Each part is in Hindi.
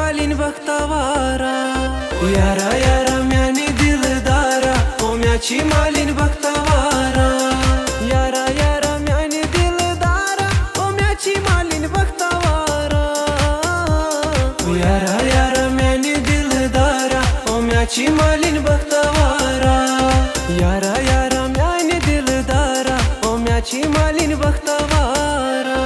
मालिन बख्तवारा यारा यारा म्यानी दिलदारा ओ म्याची मालिन बख्तवारा यारा यारा म्यानी दिलदारा ओ म्याची मालिन बख्तवारा यारा यारा म्यानी दिलदारा ओ म्याची मालिन बख्तवारा यारा यारा म्यानी दिलदारा ओ म्याची मालिन बख्तवारा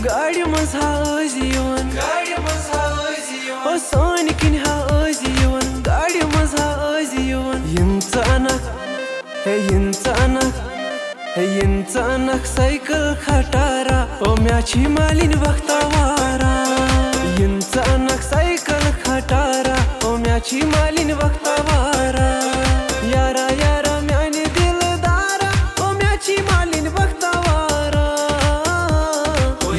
गाड़ी मज हाजियोन ओ सोन किन हाजियोन गाड़ी मज हाजियोन यंचानक साइकिल खटारा ओ म्याची मालिन बख्तवारा यंचानक साइकिल खटारा ओ म्याची मालिन बख्तवारा यारा यारा म्यानी दिलदारा ओ म्याची मालिन बख्तवारा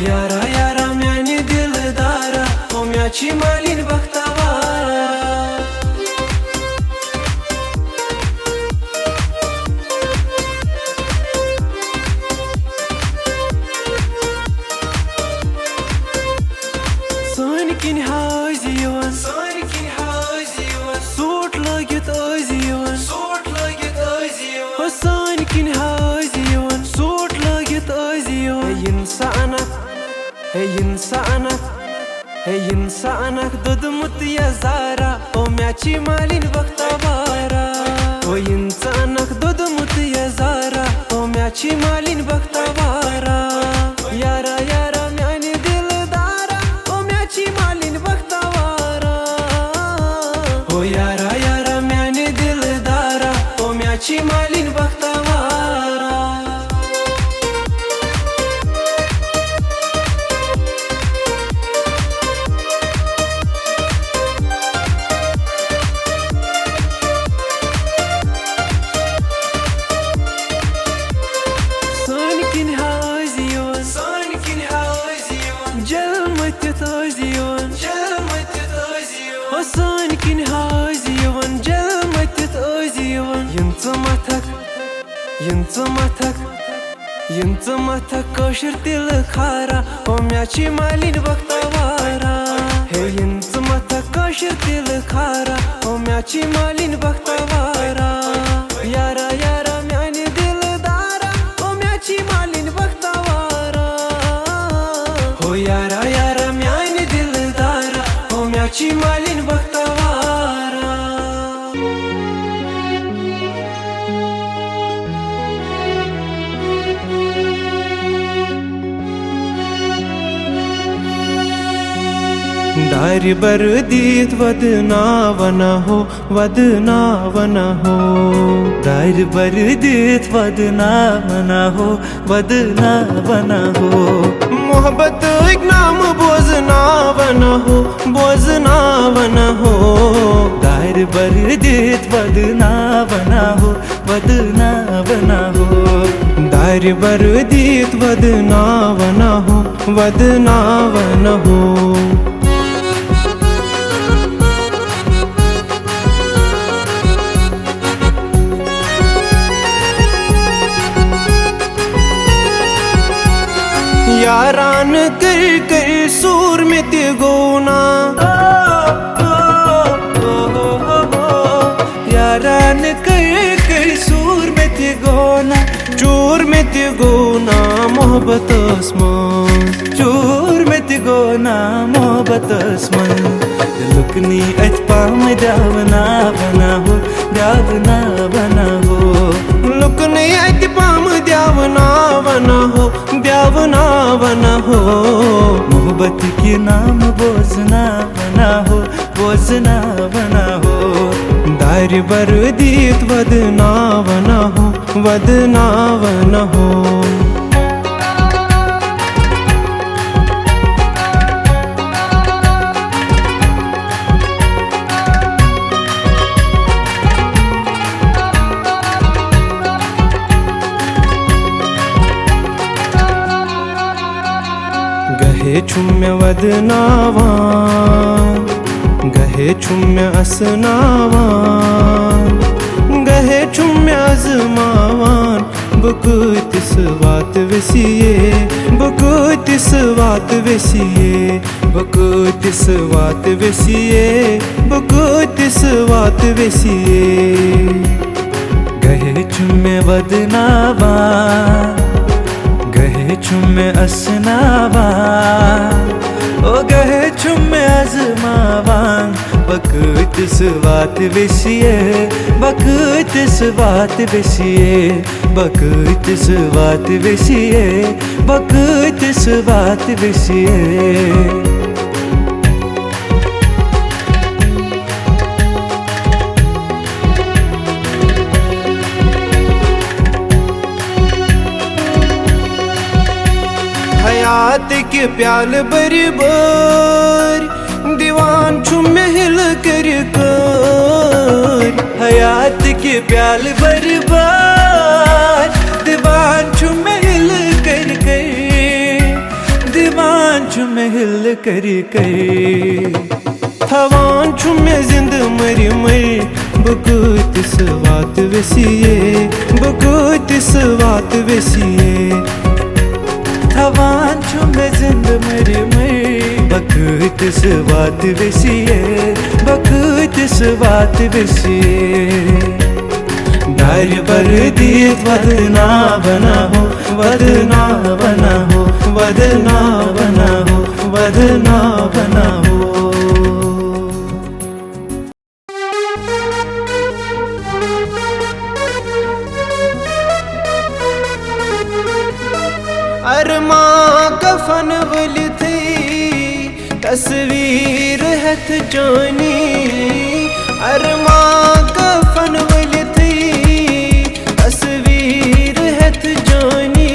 यारा यारा म्यानी दिलदारा ओ म्याची मालिन बख्तवारा सोन किन हाजियोन सूट लगित ओजियोन हो सोन किन हाजियोन सूट लगित ओजियोन इंसानक दुदमुत यजारा ओ म्याची मालिन बख्तवारा ओ इंसानक दुदमुत यजारा ओ म्याची मालिन बख्तवारा यारा यारा म्यानी दिलदारा ओ म्याची मालिन बख्तवारा हो यारा यारा म्यानी दिलदारा ओ म्याची मालिन बख्तवारा सोन किन हाजियोन जलमत ओजियोन यंचमथक कौशर तिल खारा ओ म्याची मालिन बख्तवारा हे यंचमथक कौशर तिल खारा ओ म्याची मालिन बख्तवारा यारा यारा म्यानी दिलदारा ओ म्याची मालिन बख्तवारा हो यारा यारा म्यानी दिलदारा ओ म्याची मालिन बख्तवारा दारी बरदीत वदनावन हो दारी बरदीत वदनावन हो मोहब्बत एक नाम बोझनावन हो दारी बरदीत वदनावन हो दारी बरदीत वदनावन हो यारान कर कर सूर में तिगोना यारान कर कर सूर में तिगोना चूर में तिगोना मोहब्बत आसमान चूर में तिगोना मोहब्बत आसमान लुकनी अचपाम दावना बना हो लुकनी अचपाम दावना बना हो मोहब्बत के नाम बोझना बना हो दारी बरदीत वदनावन हो छुम मे वदनावान गहे मे असनावान गहे मे आजमावान बकुतिस वात वसिये बकुतिस वात वसिये बकुतिस वात वसिये बकुतिस वात वसिये गहे मे वदनावान गहे मे असनावान ओ गहे मे आजमावान बकुतिस वात वसिये बकुतिस वात वसिये बकुतिस वात वसिये बकुतिस वात वसिये हयात के प्याल बरी बर दीवान छुमे हिल कर हयात के प्याल बरी बर दीवान छुमे हिल कर दीवान छुमे हिल कर थवान छुमे जिंद मरी मर बकुतिस वात वसिये बकुतिस वात वसिये थवान छुमे जिंद मरी मर बकुतिस वात वसिये बकुतिस वात वसिये दार बर दीत वदना बना हो वदना बना हो वदना बना हो वदना बना हो अरमा कफन वली थी तस्वीर हथ जानी अरमा कफन वली थी तस्वीर हथ जानी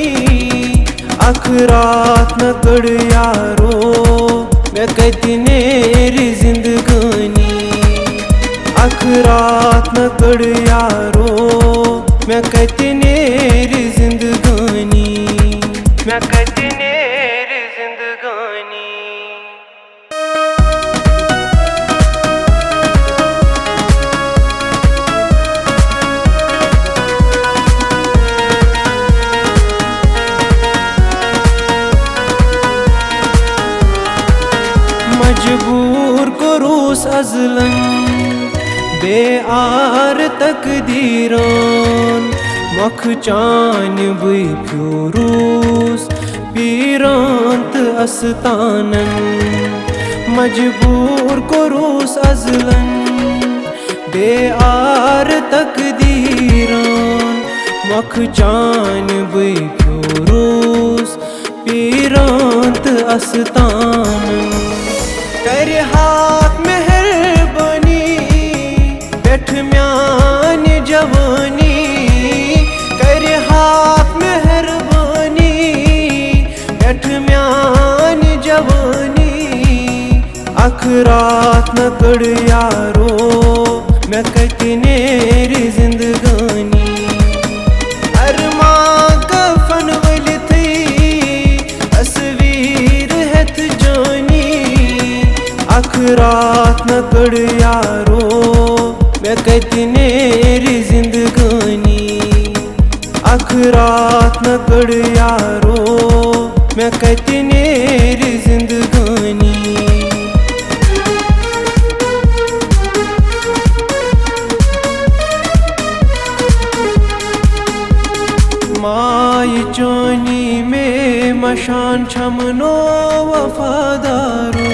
अखरात न कड़ यारो मैं कहती नेरी जिंदगानी अखरात न कड़ यारो मैं कहती नेरी जिंदगानी मैं कहती नेरी जिंदगानी मजबूर को रूस अजलन बेआर तकदीरान मख चान बुई फ्यूरूस पीरांत अस्तानन मजबूर को रूस अजलन बेआर तकदीरान मख चान बुई फ्यूरूस पीरांत अस्तानन कर हाथ मेहरबानी बैठ म्यान जवानी कर हाथ मेहरबानी बैठ म्यान जवानी अखरात न कड़ यारो मैं कहती नेरी जिंदगानी अरमा कफन वली थी तस्वीर हथ जानी अखरात न कड़ यारो मैं कहती नेरी जिंदगानी अखरात न कड़ यारो मैं कहती नेरी जिंदगानी माई चोनी में मशान छमनो वफादारो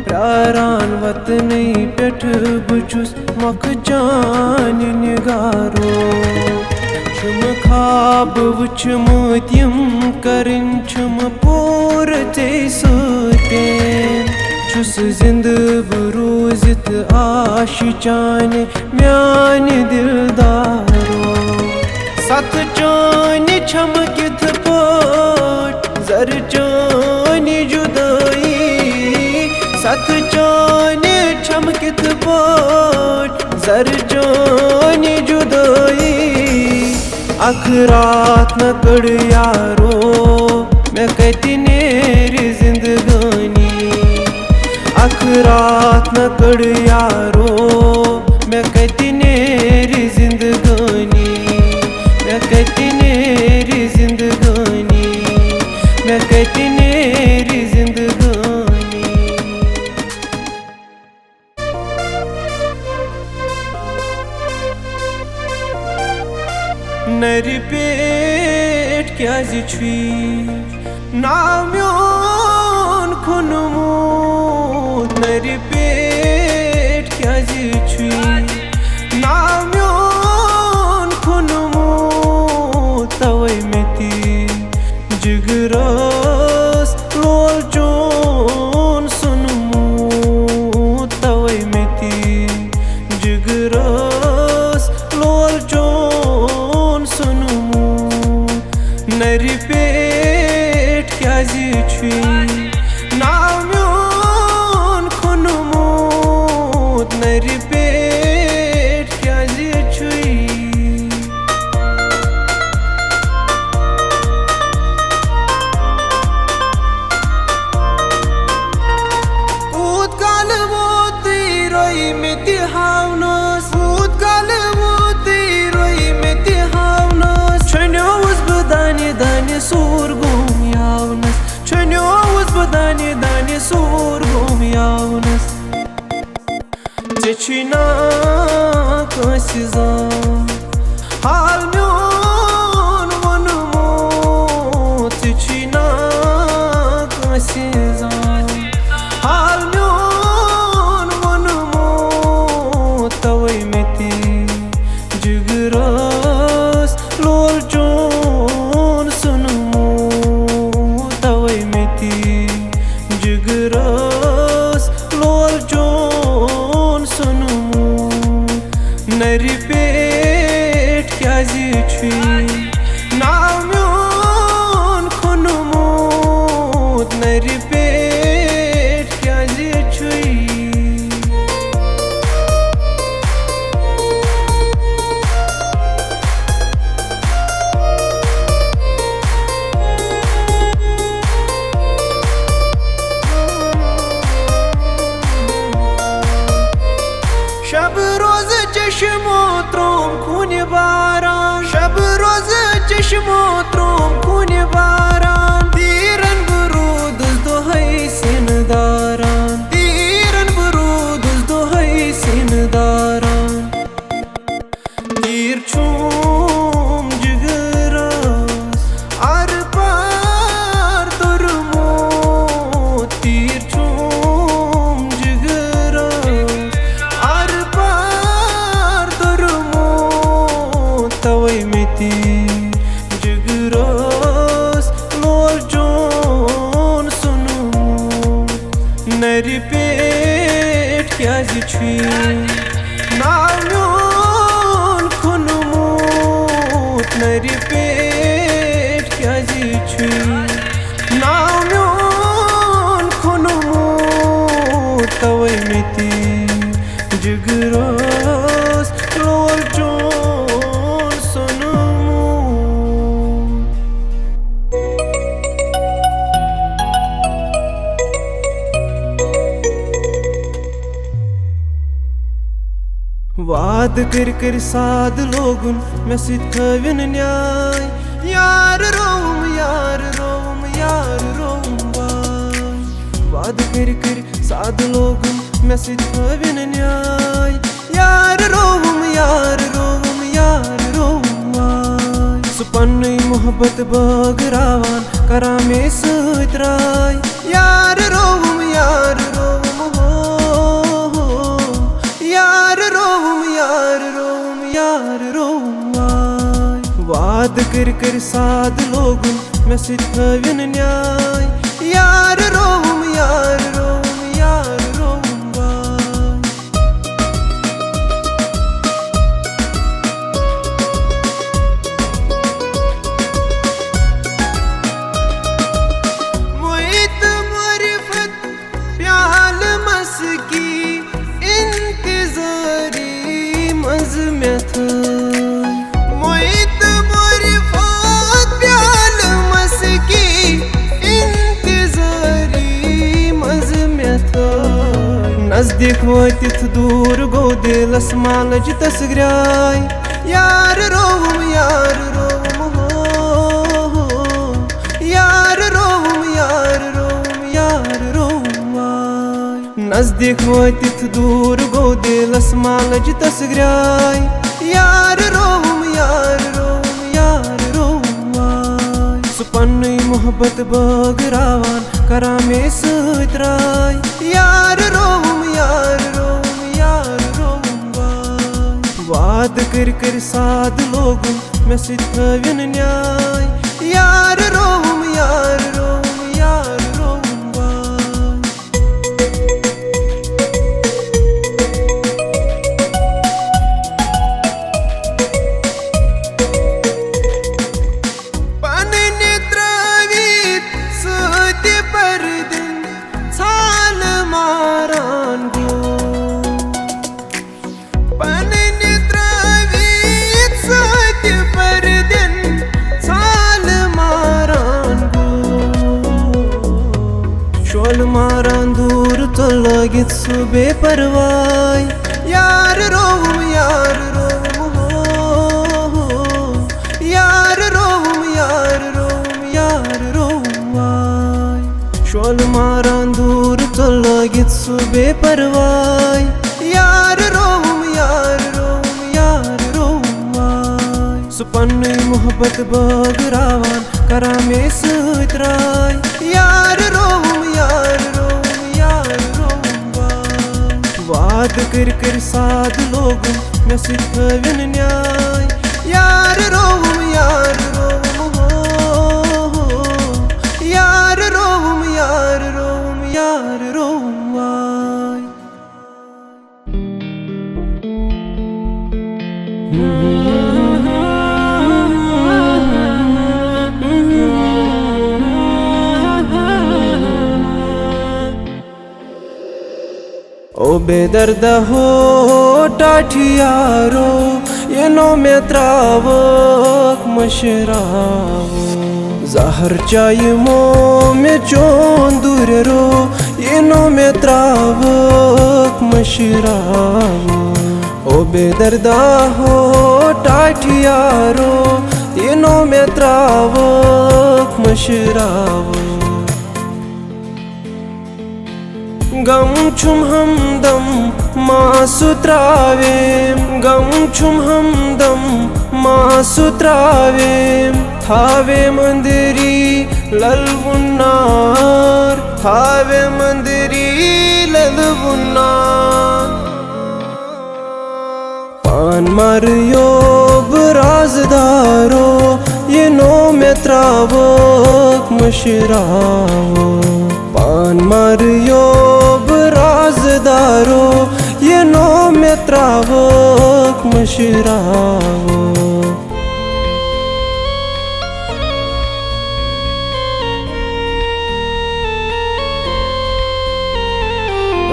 प्यारान वतनी पेठ बुछुस मख जान निगारो छुम खाब वुछ मोतियम करिन छुम पूर ते सुतेन छुस जिंद बरूजित आशी चान म्यान दिलदारो सत चान छम किथ पोट जर चान जुदाई सत चान छम किथ पोट जर चान जुदाई अखरात न कड़ यारो मैं कहती नेरी न कड़ यारो मैं कहती नेरी जिंदगानी, मैं कहती नेरी जिंदगानी, मैं कहती नेरी जिंदगानी। नरी पेट क्या जी नाम्योन खुनमूत, नरी पेट क्या जी नाम्योन खुनमूत, तवै मेती जिगरस लोल जोन सुनमूत, तवै मेती जिगरस लोल जोन सुनमूत। नरी पेट क्या जी नाम्योन खुनमूत, नरी पेट क्या जी उत्काल वो तिरोई में तिहावनस, उत्काल वो तिरोई में तिहावनस, छन्योस बदानी दानी सूर गुम यावनस, छन्योस बदानी दानी सूर गुम यावनस। चेचिना कसिजा हाल म्योन वनमो, चेचिना कसिजा हाल म्योन वनमो, तवै मेती जिगरस लोल जोन सुनमो, तवै मेती जिगरस लोल जोन सुनमो। नरी पेट क्या जी नाम्योन खुनमूत, नरी पेट क्या जी शब रोज चश्मो त्रोम खून बारान, शब रोज चश्मो त्रोम खून बारान, तीरन बरूद दोहै सिनदारान, तीरन बरूद दोहै सिनदारान। तीर छूम जिगरस आर पार तुरमो, तीर छूम जिगरस are par तुरमो, तवै Meitei जिगरस lol zone सुनमो। नरी पेट क्या जी नाम्योन खुनमूत, नरी पेट क्या जी नाम्योन खुनमूत, तवै मेती जिगरस लोल जोन सुनमो। वाद कर साद लोगुन मैं सित खविन न्याय, यार रोम यार रोम यार रोम बाय। वाद कर साद लोगुन मैं सित खविन न्याय, यार रोम यार रोम यार रोम बाय। सुपन्नै मोहब्बत बगरावान करा में सत राय, यार रोम यार रोम हो, यार रोम यार रोम यार रोम बाय। वाद कर साद लोगुन मैं सित खविन न्याय, यार रोम यार रोम यार रोम बाय। मोहित मरिफत प्याल मस्की इंतजारी मज में था, मोहित मरिफत प्याल मस्की नजदीक वतिथ दूर गो दिलस मालज तसग्राय यार रोवम हो यार रोवम यार रोवम नजदीक वतिथ दूर गो दिलस मालज तसग्राय यार रोवम यार रोवम सु पन्नै मोहब्बत बगरावान करा मे सत राय यार रोवम यार रोवम वाद कर साद लोगुन मे सत थविन न्याय यार रोवम यार रोवम मारान दूर तो लगित सुबे परवाय यार रोवम हो यार रोवम शोल मारान दूर तो लगित सुबे परवाय यार रोवम सु पन्नै मोहब्बत बगरावान करा मे सत राय यार रोवम वाद कर साद लोगुन मे सत थविन न्याय यार रोवम हो यार रोवम ओ बेदर्दा हो टाठियारो येनो में त्रावक मशरावो जहर चायमो में चोंदुरो येनो में त्रावक मशरावो ओ बेदर्दा हो टाठियारो येनो में त्रावक मशरावो गम छुम हमदम मासुत्रावेम गम छुम हमदम मासुत्रावेम थावे मंदिरी ललवुन्नार थावे मंदिरी ललवुन्नार पान मारियो राजदारो ये नो में त्रावक मशरावो पान मारियो राजदारो ये नो में त्रावक मशरावो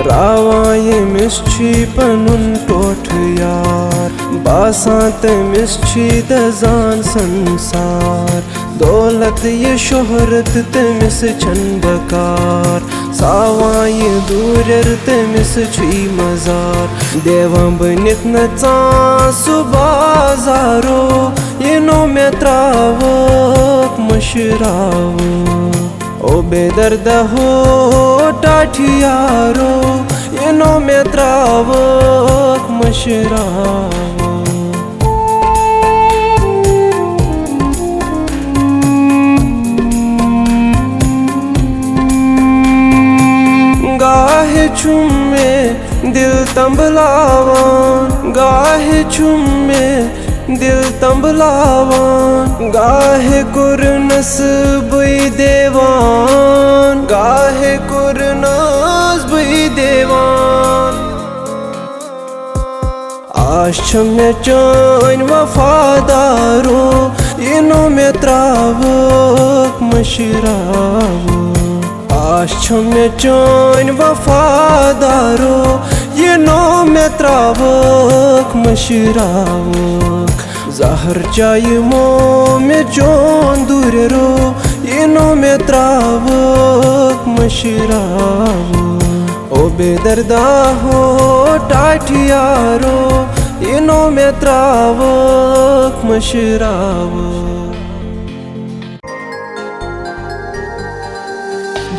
रावाये मिस्ची पनुन टोठ यार बासां तमिस छी दजान संसार दौलत ये शोहरत तमिस छंबकार सावाये दूरर तमिस छी मजार देवां बनित नचा सुबाजारो ये नो में त्रावक मशरावो ओ बेदर्दा हो टाठियारो ये नो में त्रावक मशरावो गाहे छुमे दिल तंबलावान गाहे छुमे दिल तंबलावान गाहे कुरनस बुई देवान गाहे कुरनस बुई देवान आश में चान वफादारो ये नो में त्रावक मशरावो आश में चान वफादारो ये नो में त्रावक मशरावक जहर चायमो में चोंदुरो ये नो में त्रावक मशरावो ओ बेदर्दा हो टाठियारो इनो में त्रावक मशरावो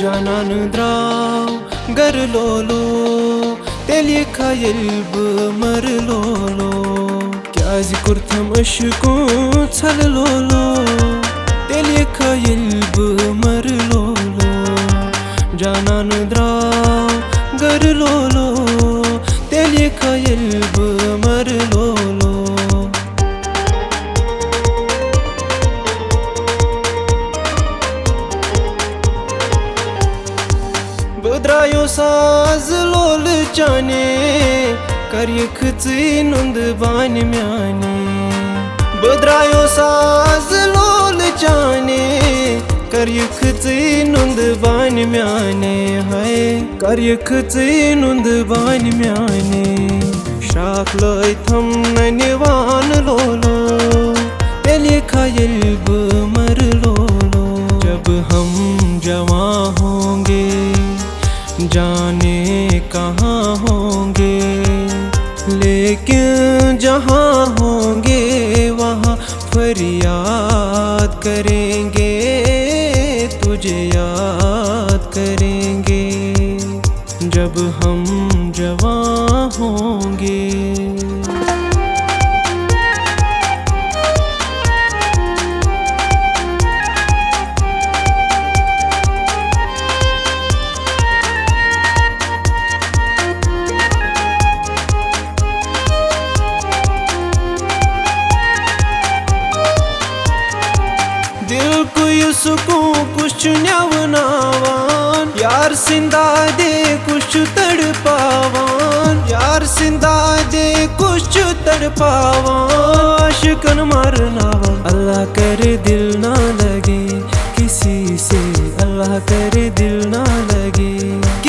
जानान द्राव गर लोलो तेली खायल्ब मर लोलो क्या जिकुर्थम अशकू छल लोलो तेली खायल्ब मर लोलो जानान द्राव गर लोलो तेली खायल्ब मर लोलो बद्रायो साज लोल जाने कार्य खची नुंद बान म्याने बद्रायो साज लोल जाने कार्य खची नुंद बान म्याने हाय कार्य खची नुंद बान म्याने शाख लय थम ननिवान लोलो तेली खायल्ब मर लोलो जब हम जवां होंगे जाने कहाँ होंगे लेकिन जहाँ होंगे वहाँ फरियाद करेंगे तुझे याद करेंगे जब हम जवां होंगे दिल को सुकून कुछ न्यावनावान यार सिंदा दे कुछ तड़पावान यार सिंदा दे कुछ तड़पावान आशिकन मारनावान अल्लाह करे दिल ना लगे किसी से अल्लाह करे दिल ना लगे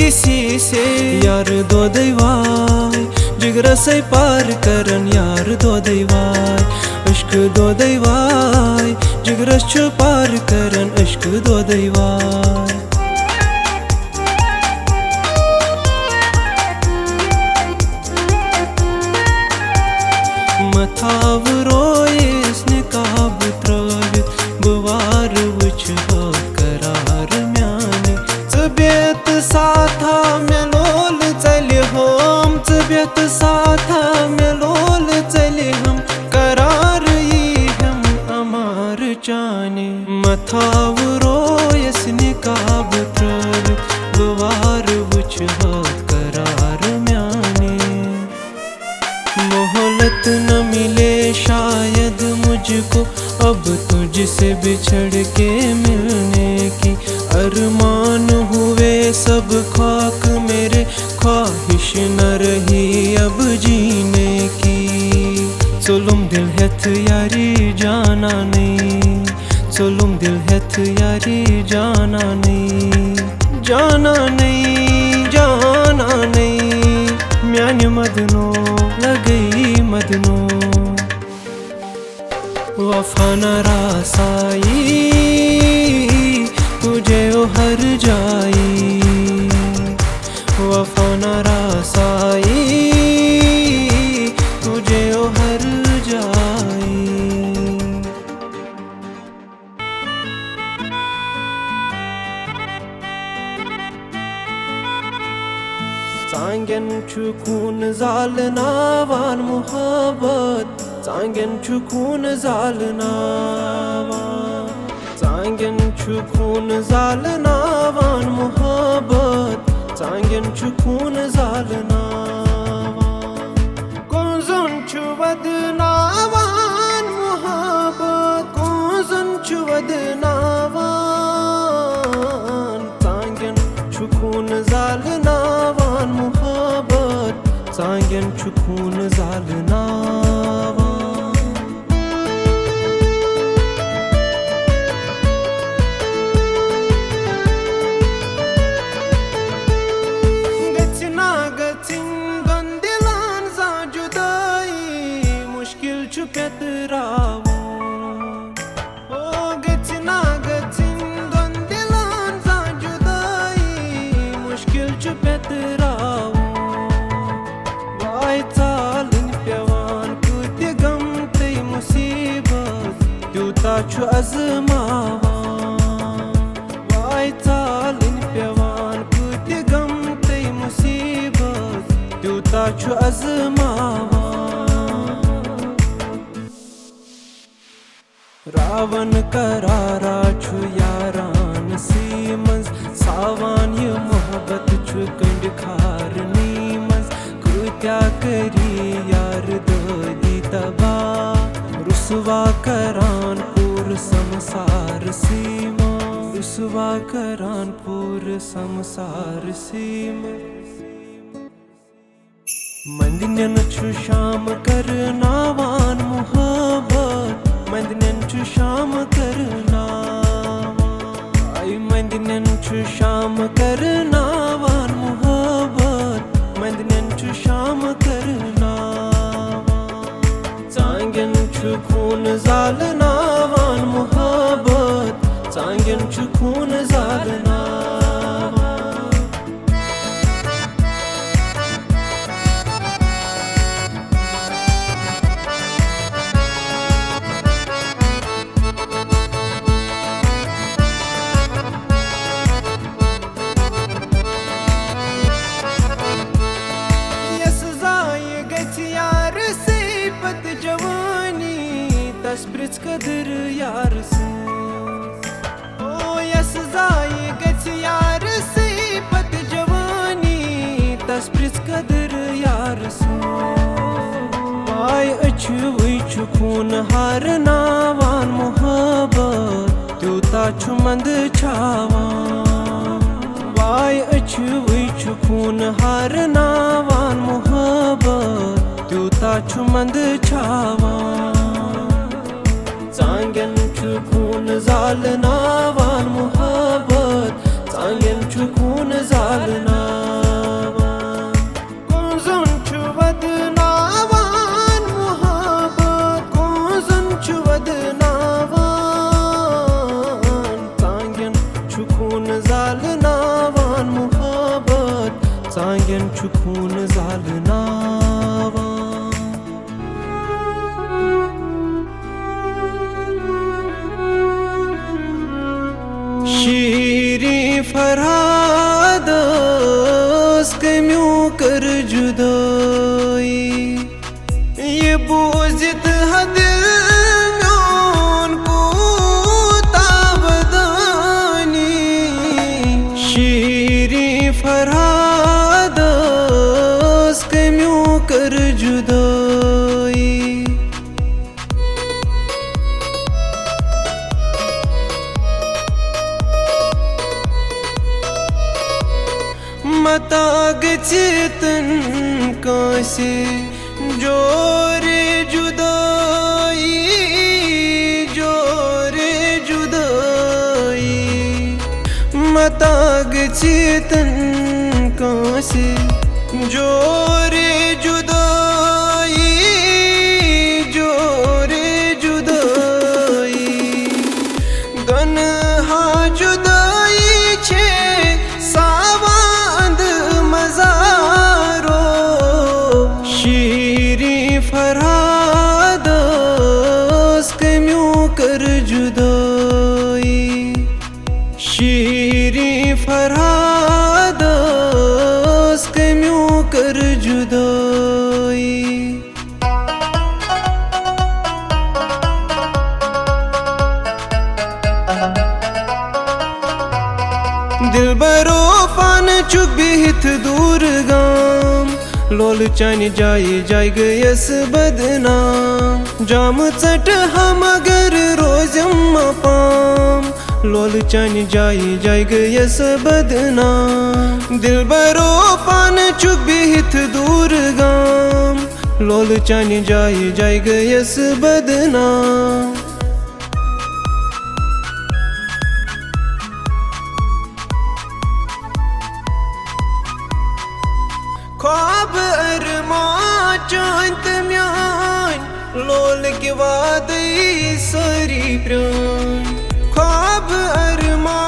किसी से यार दो दैवाय जिगर से पार करन यार दो दैवाय अश्क दो दैवाय जिगर छो पार करन अश्क दो दैवाय मथाव रोयस निकाब त्रवित बवार वुच करार म्याने तबियत साथा मेलोल चले हम तबियत साथा मेलोल चले हम करार ही हम अमार जाने मथाव रोयस निकाब त्रवित बवार वुच करार म्याने मोहलत न मिले शायद मुझको अब तुझसे बिछड़ के मिलने की अरमान हुए सब खाक मेरे ख्वाहिश न रही अब जीने की चुलुम दिल हेथ यारी जाना नहीं चुलुम दिल हेथ यारी जाना नहीं जाना नहीं जाना नहीं म्यान मदनो लगई मदनो वफा न रासाई तुझे ओ हर जाई वफा न रासाई तुझे ओ हर जाई सांगेन छु खून जालनावान मुहब्बत सांगेन छु खून जालनावान सांगेन छु खून जालनावान मुहब्बत सांगेन छु खून जालनावान कुंजन छु वदनावान मुहब्बत कुंजन छु वदनावान सांगेन छु खून जालनावान मुहब्बत सांगेन छु खून जालनावान Petra छु अजमावा। रावण करारा छु यारान सी मज सावान ये मोहब्बत छु कंड खारनी मज कृत्या करी यार दोदी तबा रुसवा करान पूर संसार सीमा रुसवा करान पूर संसार सीमा। मंदिनन छु शाम करनावान मोहब्बत मंदिनन छु शाम करनावान आई मंदिनन छु शाम करनावान मोहब्बत मंदिनन छु शाम करनावान चांगन छु खून जालनावान मोहब्बत चांगन छु खून जालनावान। Pritz kadir yar se o yas zaye gets yar se pat jawani tas pritz kadir yar se ay achu vichu khun har nawan mohabbat tuta chu mand chawa ay achu vichu khun har nawan mohabbat tuta chu mand chawa Changan छु खून जालनावान मोहब्बत चांगन छु खून जालनावान कुंजन छु वदनावान मोहब्बत कुंजन छु वदनावान चांगन छु खून जालनावान मोहब्बत चांगन छु खून जालनावान। शीरी फरहाद कम्यों कर जुदाई ये बोझित हदिल म्योन को ताबदानी शीरी फरहाद कम्यों कर जुदाई मताग चेतन कासे जोरे जुदाई जोरे जुदाई मताग चेतन कासे जोरे जुदाई जोरे जुदाई गनहा जुदाई छे फरहाद कम्यों कर जुदाई शीरी फरहाद कम्यों कर जुदाई। दिलबरो पान चुबिहित दूर गाम लोल चन जाए जाय गयस बदनाम जाम चट हम अगर रोजम पाम लोल चन जाए जाय गयस बदनाम दिलबरो पान चुबिहित दूर गाम लोल चन जाए जाय गयस बदनाम। ख्वाब अरमा चांत म्यान लोल के वाद सारी प्राण ख्वाब अरमा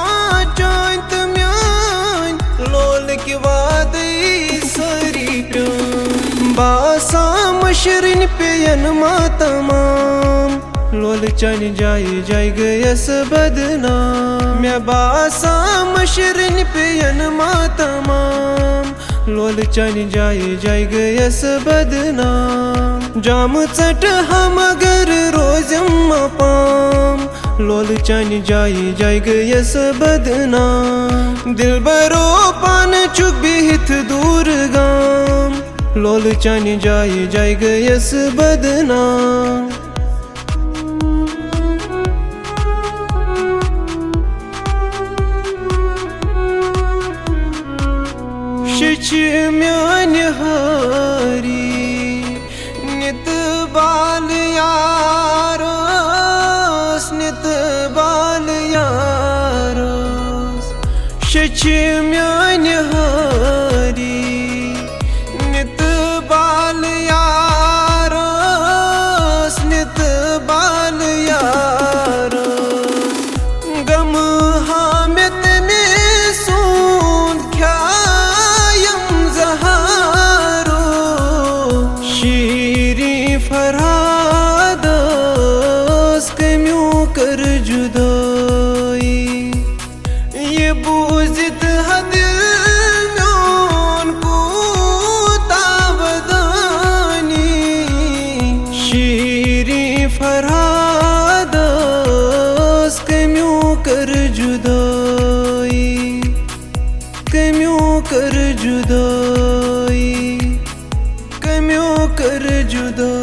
चांत म्यान लोल के वाद सारी प्राण बासा मशरिन पेयन मा तमाम लोल चन जाए जाय गयस बदनाम मैं बासा मशरिन पेयन मा तमाम लोल चन जाय गयस बदनाम जाम चट हम अगर रोजम पाम लोल चन जाय गयस बदनाम दिल बरो पान चुक बिहित दूर गाम लोल चन जाय गयस बदनाम शच म्यान हारी नित बाल यारोस नित बाल यारोस शच म्यान हारी नित बाल यारोस नित बाल यारोस गम हामित में सून ख्या फरहादस कम्यों कर जुदाई ये बूझत है दिल म्योन को तावदानी शीरी फरहादस कम्यों कर जुदाई कम्यों कर जुदाई कम्यों कर जुदाई